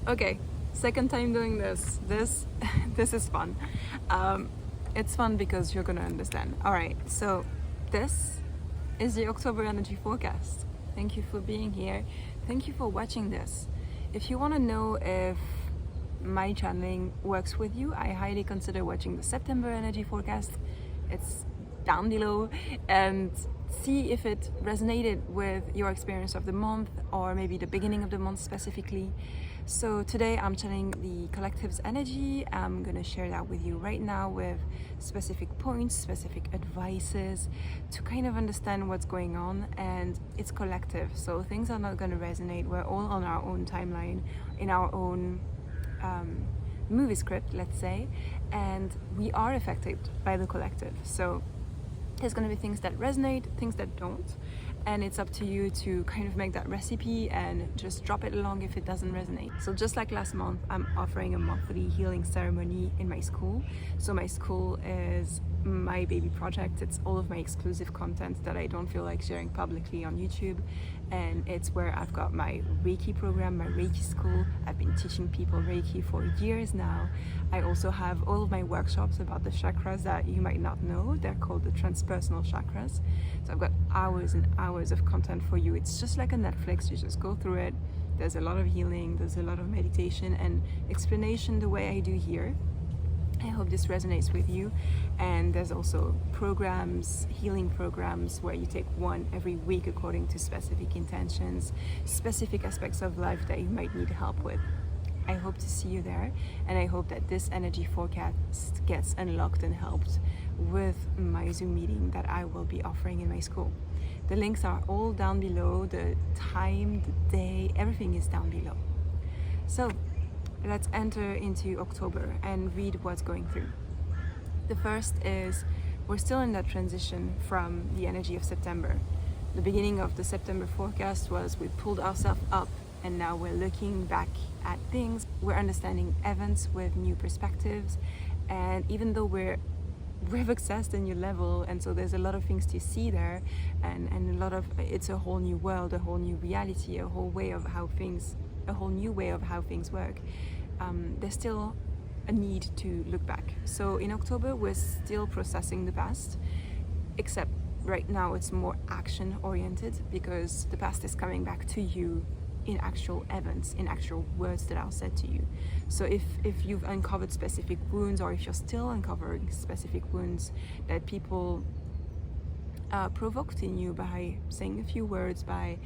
Okay, second time doing this. This is fun. It's fun because you're gonna understand. All right, so this is the October energy forecast. Thank you for being here. Thank you for watching this. If you want to know if my channeling works with you, I highly consider watching the September energy forecast. It's down below, and see if it resonated with your experience of the month, or maybe the beginning of the month specifically. So today I'm channeling the collective's energy. I'm gonna share that with you right now with specific points, specific advices to kind of understand what's going on. And it's collective, so things are not gonna resonate. We're all on our own timeline, in our own movie script, let's say, and we are affected by the collective. So there's going to be things that resonate, things that don't, and it's up to you to kind of make that recipe and just drop it along if it doesn't resonate. So just like last month, I'm offering a monthly healing ceremony in my school. So my school is my baby project. It's all of my exclusive content that I don't feel like sharing publicly on YouTube, and it's where I've got my Reiki program, my Reiki school. I've been teaching people Reiki for years now. I also have all of my workshops about the chakras that you might not know. They're called the transpersonal chakras. So I've got hours and hours of content for you. It's just like a Netflix. You just go through it. There's a lot of healing, there's a lot of meditation and explanation the way I do here. I hope this resonates with you. And there's also programs, healing programs, where you take one every week according to specific intentions, specific aspects of life that you might need help with. I hope to see you there, and I hope that this energy forecast gets unlocked and helped with my Zoom meeting that I will be offering in my school. The links are all down below, the time, the day, everything is down below. So let's enter into October and read what's going through. The first is, we're still in that transition from the energy of September. The beginning of the September forecast was we pulled ourselves up, and now we're looking back at things. We're understanding events with new perspectives, and even though we've accessed a new level, and so there's a lot of things to see there, and a lot of, it's a whole new world, a whole new reality, a whole new way of how things work. There's still a need to look back. So in October, we're still processing the past, except right now it's more action oriented, because the past is coming back to you in actual events, in actual words that are said to you. So if you've uncovered specific wounds, or if you're still uncovering specific wounds that people provoked in you by saying a few words, by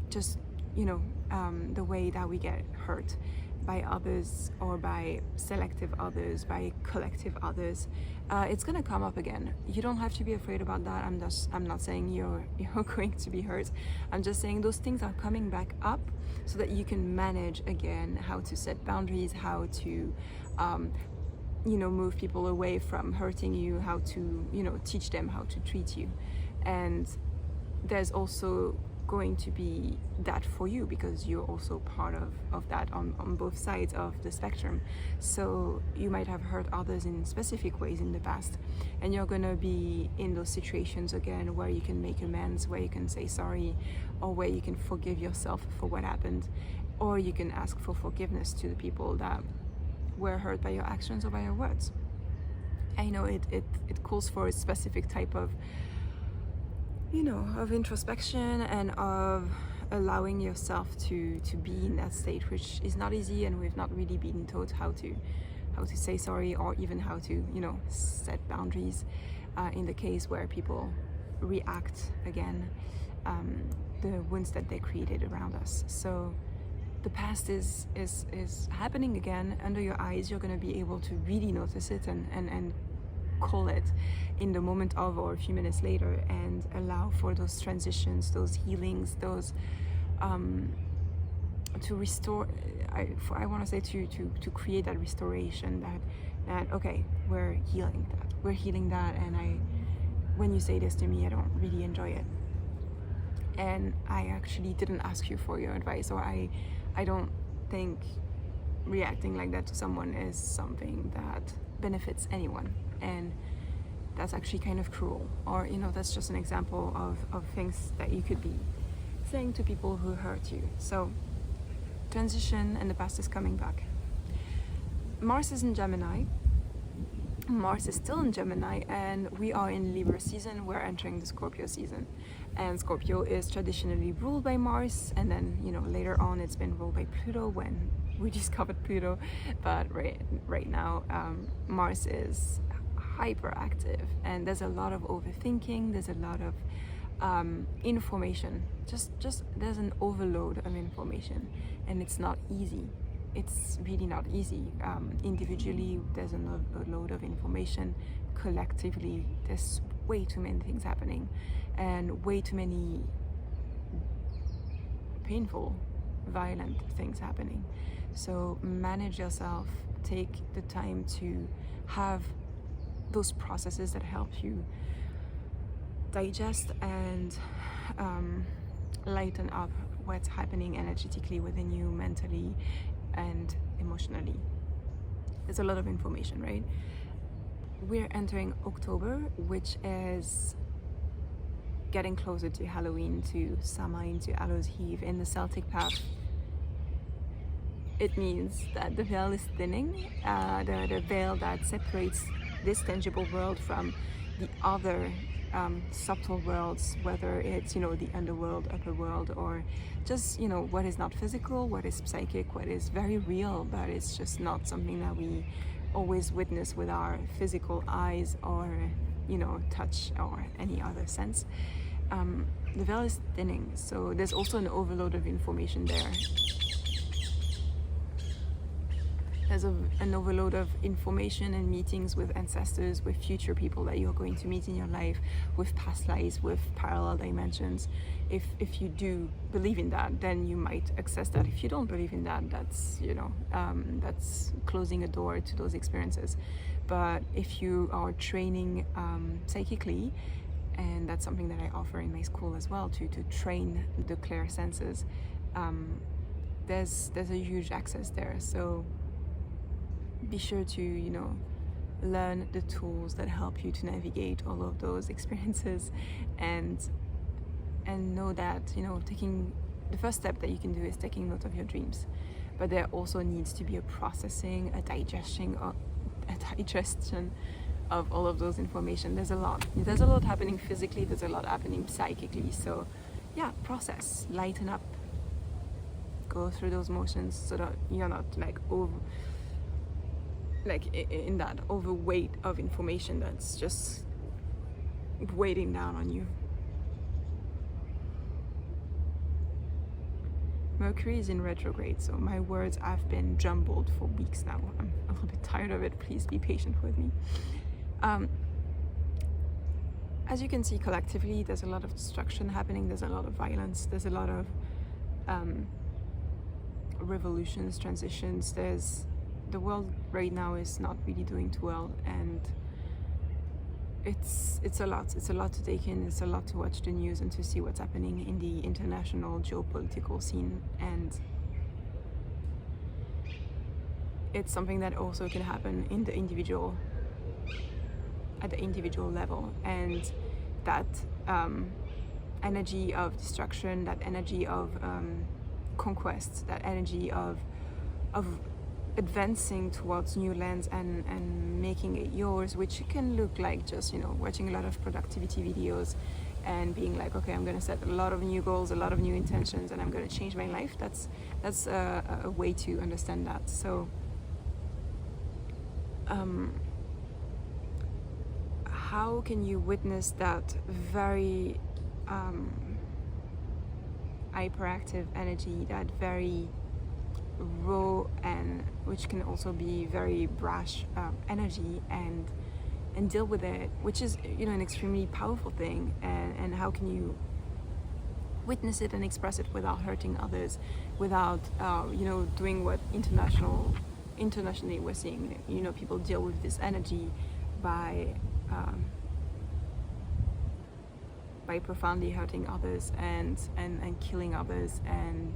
just, the way that we get hurt by others, or by selective others, by collective others, it's gonna come up again. You don't have to be afraid about that. I'm not saying you're going to be hurt. I'm just saying those things are coming back up so that you can manage again how to set boundaries, how to move people away from hurting you, how to teach them how to treat you. And there's also going to be that for you, because you're also part of that on both sides of the spectrum. So you might have hurt others in specific ways in the past, and you're gonna be in those situations again where you can make amends, where you can say sorry, or where you can forgive yourself for what happened, or you can ask for forgiveness to the people that were hurt by your actions or by your words. I know it calls for a specific type of of introspection and of allowing yourself to be in that state, which is not easy, and we've not really been taught how to say sorry, or even how to set boundaries in the case where people react again the wounds that they created around us. So the past is happening again under your eyes. You're going to be able to really notice it and call it in the moment of, or a few minutes later, and allow for those transitions, those healings, those to restore. I want to say to create that restoration, that okay, we're healing that, and when you say this to me, I don't really enjoy it, and I actually didn't ask you for your advice, or I don't think reacting like that to someone is something that benefits anyone, and that's actually kind of cruel. Or that's just an example of things that you could be saying to people who hurt you. So transition and the past is coming back. Mars is in Gemini. Mars is still in Gemini, and we are in Libra season. We're entering the Scorpio season, and Scorpio is traditionally ruled by Mars, and then later on it's been ruled by Pluto when we discovered Pluto. But right now Mars is hyperactive, and there's a lot of overthinking, there's a lot of information, just there's an overload of information, and it's not easy. It's really not easy. Individually, there's a load of information. Collectively, there's way too many things happening, and way too many painful, violent things happening. So manage yourself. Take the time to have those processes that help you digest and lighten up what's happening energetically within you, mentally and emotionally. There's a lot of information, right? We're entering October, which is getting closer to Halloween, to Samhain, to Hallows Eve. In the Celtic path, it means that the veil is thinning, the veil that separates this tangible world from the other subtle worlds, whether it's the underworld, upper world, or just what is not physical, what is psychic, what is very real, but it's just not something that we always witness with our physical eyes or touch or any other sense. The veil is thinning, so there's also an overload of information there. There's an overload of information and meetings with ancestors, with future people that you're going to meet in your life, with past lives, with parallel dimensions. If you do believe in that, then you might access that. If you don't believe in that, that's that's closing a door to those experiences. But if you are training psychically, and that's something that I offer in my school as well, to train the clear senses, there's a huge access there. So be sure to learn the tools that help you to navigate all of those experiences, and know that taking the first step that you can do is taking note of your dreams. But there also needs to be a processing, a digestion of all of those information. There's a lot happening physically, there's a lot happening psychically. So yeah, process, lighten up, go through those motions so that you're not in that overweight of information that's just weighting down on you. Mercury is in retrograde, so my words have been jumbled for weeks now. I'm a little bit tired of it. Please be patient with me. As you can see, collectively, there's a lot of destruction happening. There's a lot of violence. There's a lot of revolutions, transitions. The world right now is not really doing too well, and it's a lot to take in. It's a lot to watch the news and to see what's happening in the international geopolitical scene, and it's something that also can happen in the individual, at the individual level. And that energy of destruction, that energy of conquest, that energy of advancing towards new lands and making it yours, which can look like just watching a lot of productivity videos and being like, okay, I'm going to set a lot of new goals, a lot of new intentions, and I'm going to change my life. That's a way to understand that. So how can you witness that very hyperactive energy, that very raw, and which can also be very brash energy, and deal with it, which is an extremely powerful thing, and how can you witness it and express it without hurting others, without doing what internationally we're seeing people deal with this energy by profoundly hurting others and killing others and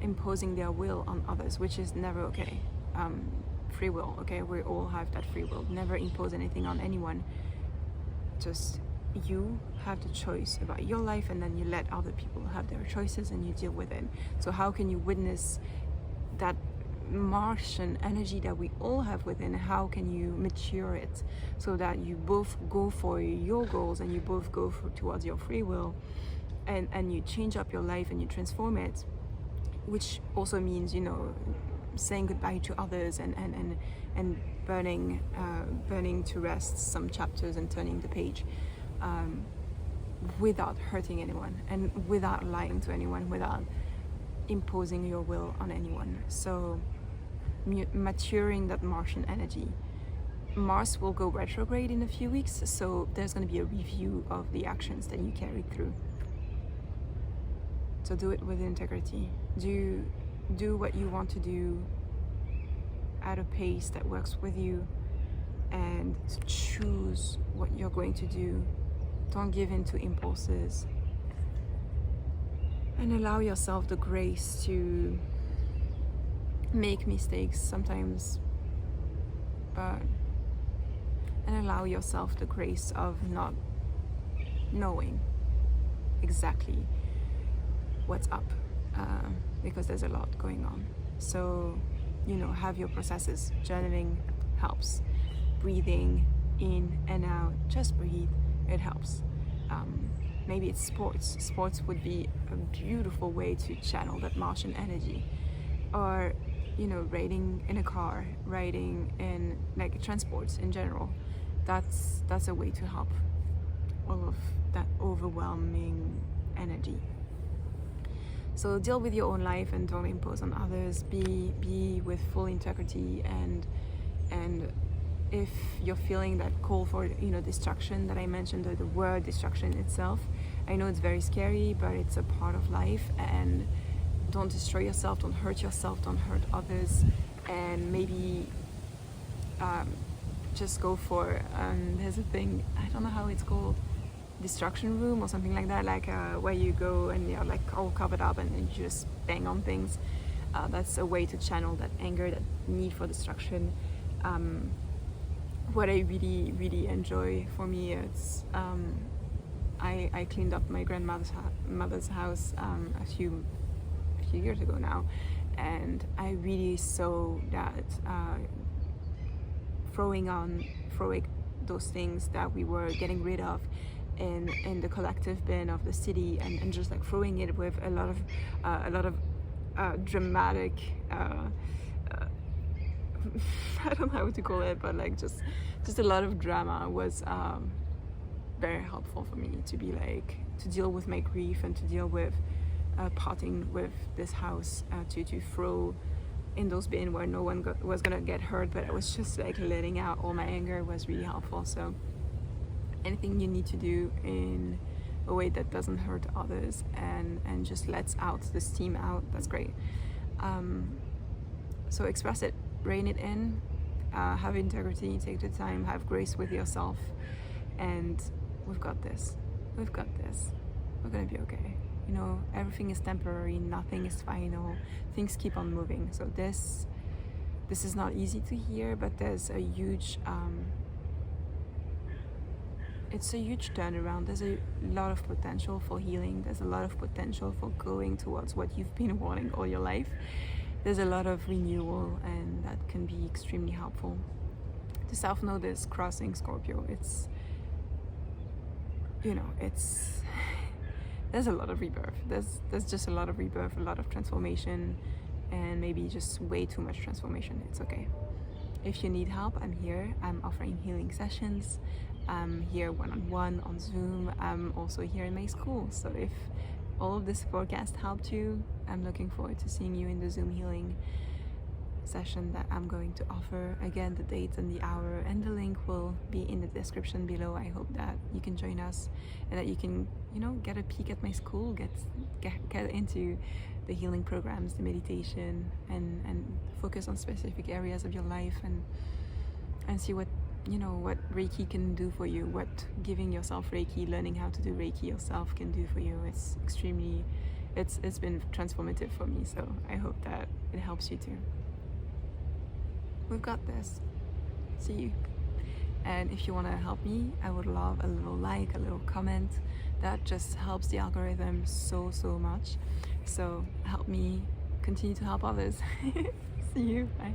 imposing their will on others, which is never okay. Free will, okay? We all have that free will. Never impose anything on anyone. Just you have the choice about your life, and then you let other people have their choices and you deal with it. So how can you witness that Martian energy that we all have within? How can you mature it so that you both go for your goals and you both go towards your free will, and you change up your life and you transform it, which also means, you know, saying goodbye to others and burning to rest some chapters and turning the page, without hurting anyone and without lying to anyone, without imposing your will on anyone. So maturing that Martian energy. Mars will go retrograde in a few weeks, so there's going to be a review of the actions that you carried through. So do it with integrity. Do what you want to do at a pace that works with you, and choose what you're going to do. Don't give in to impulses, and allow yourself the grace to make mistakes sometimes, and allow yourself the grace of not knowing exactly what's up, because there's a lot going on. So, you know, have your processes. Journaling helps. Breathing in and out, just breathe, it helps. Maybe it's sports. Sports would be a beautiful way to channel that Martian energy. Or, you know, riding in a car, riding in like transports in general. That's a way to help all of that overwhelming energy. So deal with your own life and don't impose on others. Be with full integrity, and if you're feeling that call for, you know, destruction that I mentioned, the word destruction itself, I know it's very scary, but it's a part of life. And don't destroy yourself, don't hurt yourself, don't hurt others, and maybe just go for there's a thing, I don't know how it's called, destruction room or something like that, like where you go and you're like all covered up and you just bang on things. That's a way to channel that anger, that need for destruction. What I really enjoy, for me, it's I cleaned up my grandmother's house a few years ago now, and I really saw that throwing those things that we were getting rid of in the collective bin of the city, and just like throwing it with a lot of dramatic I don't know how to call it, but like just a lot of drama was very helpful for me to be like, to deal with my grief and to deal with parting with this house, to throw in those bins where no one was gonna get hurt, but I was just like letting out all my anger was really helpful. So anything you need to do in a way that doesn't hurt others and just lets out the steam out, that's great. So express it, rein it in, have integrity, take the time, have grace with yourself, and we've got this, we're gonna be okay. You know, everything is temporary, nothing is final, things keep on moving. So this is not easy to hear, but there's a huge it's a huge turnaround. There's a lot of potential for healing. There's a lot of potential for going towards what you've been wanting all your life. There's a lot of renewal, and that can be extremely helpful. The South Node is crossing Scorpio. It's, you know, there's a lot of rebirth. There's just a lot of rebirth, a lot of transformation, and maybe just way too much transformation. It's okay. If you need help, I'm here. I'm offering healing sessions. I'm here one-on-one on Zoom. I'm also here in my school. So if all of this forecast helped you, I'm looking forward to seeing you in the Zoom healing session that I'm going to offer. Again, the date and the hour and the link will be in the description below. I hope that you can join us and that you can, you know, get a peek at my school, get into the healing programs, the meditation, and focus on specific areas of your life, and see what, you know, what Reiki can do for you, what giving yourself Reiki, learning how to do Reiki yourself can do for you. It's extremely, it's been transformative for me, so I hope that it helps you too. We've got this. See you. And if you want to help me, I would love a little like, a little comment. That just helps the algorithm so much. So help me continue to help others. See you. Bye.